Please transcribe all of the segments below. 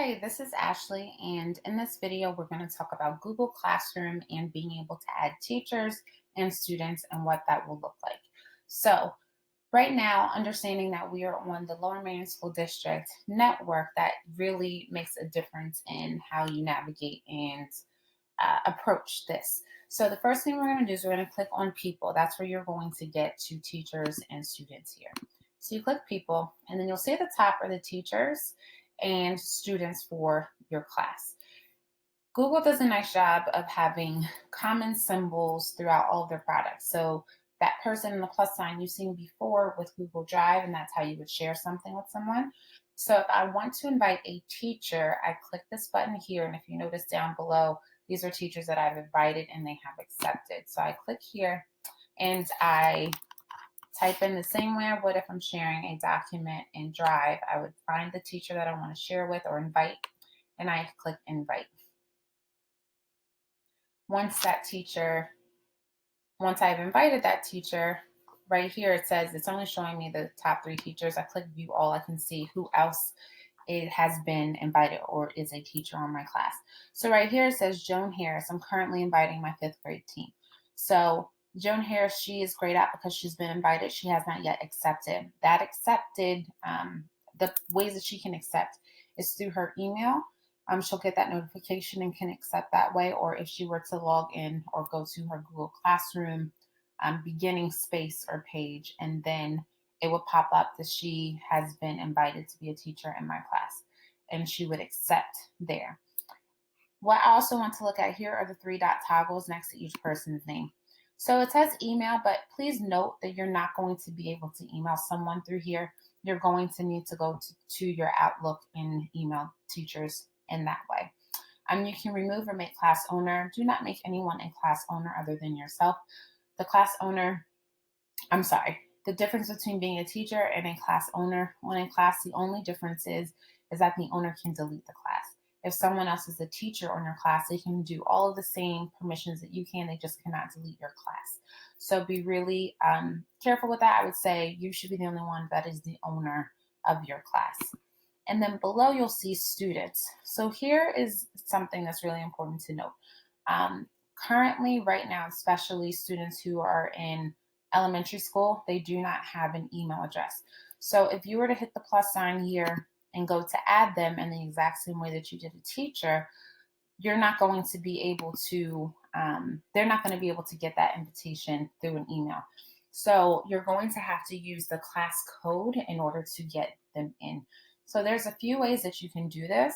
Hi, this is Ashley, and in this video, we're going to talk about Google Classroom and being able to add teachers and students and what that will look like. So, right now, understanding that we are on the Lower Marion School District network, that really makes a difference in how you navigate and approach this. So, the first thing we're going to do is we're going to click on People. That's where you're going to get to teachers and students here. So, you click People, and then you'll see at the top are the teachers and students for your class. Google does a nice job of having common symbols throughout all of their products. So that person in the plus sign you've seen before with Google Drive, and that's how you would share something with someone. So if I want to invite a teacher, I click this button here, and if you notice down below, these are teachers that I've invited and they have accepted. So I click here and I type in the same way I would if I'm sharing a document in Drive. I would find the teacher that I want to share with or invite, and I click invite. Once that teacher, once I've invited that teacher, right here it says it's only showing me the top 3 teachers. I click view all, I can see who else it has been invited or is a teacher on my class. So right here it says Joan Harris. I'm currently inviting my 5th grade team. So Joan Harris, she is grayed out because she's been invited. She has not yet accepted. That accepted, the ways that she can accept is through her email. She'll get that notification and can accept that way. Or if she were to log in or go to her Google Classroom beginning space or page, and then it would pop up that she has been invited to be a teacher in my class, and she would accept there. What I also want to look at here are the 3 dot toggles next to each person's name. So it says email, but please note that you're not going to be able to email someone through here. You're going to need to go to your Outlook and email teachers in that way. You can remove or make class owner. Do not make anyone a class owner other than yourself. The class owner, the difference between being a teacher and a class owner. On a class, the only difference is that the owner can delete the class. If someone else is a teacher on your class, they can do all of the same permissions that you can. They just cannot delete your class. So be really careful with that. I would say you should be the only one that is the owner of your class. And then below you'll see students. So here is something that's really important to note. Currently, right now, especially students who are in elementary school, they do not have an email address. So if you were to hit the plus sign here and go to add them in the exact same way that you did a teacher, you're not going to be able to, they're not going to be able to get that invitation through an email. So you're going to have to use the class code in order to get them in. So there's a few ways that you can do this.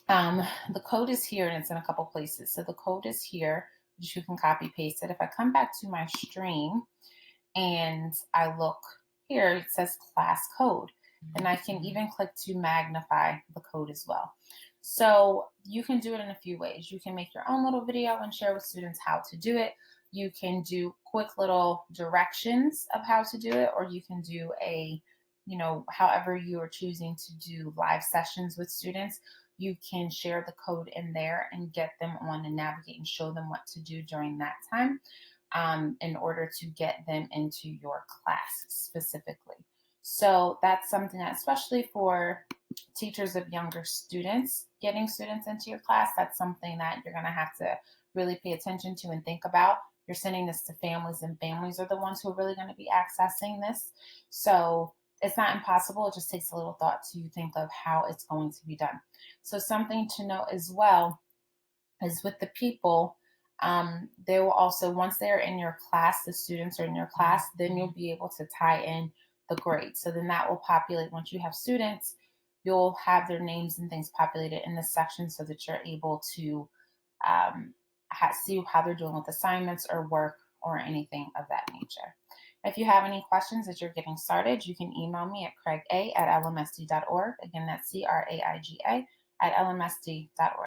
The code is here and it's in a couple places. So the code is here, which you can copy paste it. If I come back to my stream and I look here, it says class code. And I can even click to magnify the code as well. So you can do it in a few ways. You can make your own little video and share with students how to do it. You can do quick little directions of how to do it, or you can do however you are choosing to do live sessions with students. You can share the code in there and get them on and navigate and show them what to do during that time in order to get them into your class specifically. So that's something that, especially for teachers of younger students, getting students into your class, that's something that you're going to have to really pay attention to and think about. You're sending this to families, and families are the ones who are really going to be accessing this. So it's not impossible. It just takes a little thought to think of how it's going to be done. So something to note as well is with the people, they will also, once they're in your class, the students are in your class, then you'll be able to tie in the grade. So then that will populate. Once you have students, you'll have their names and things populated in this section so that you're able to see how they're doing with assignments or work or anything of that nature. If you have any questions as you're getting started, you can email me at craiga@lmsd.org. Again, that's CRAIGA@lmsd.org.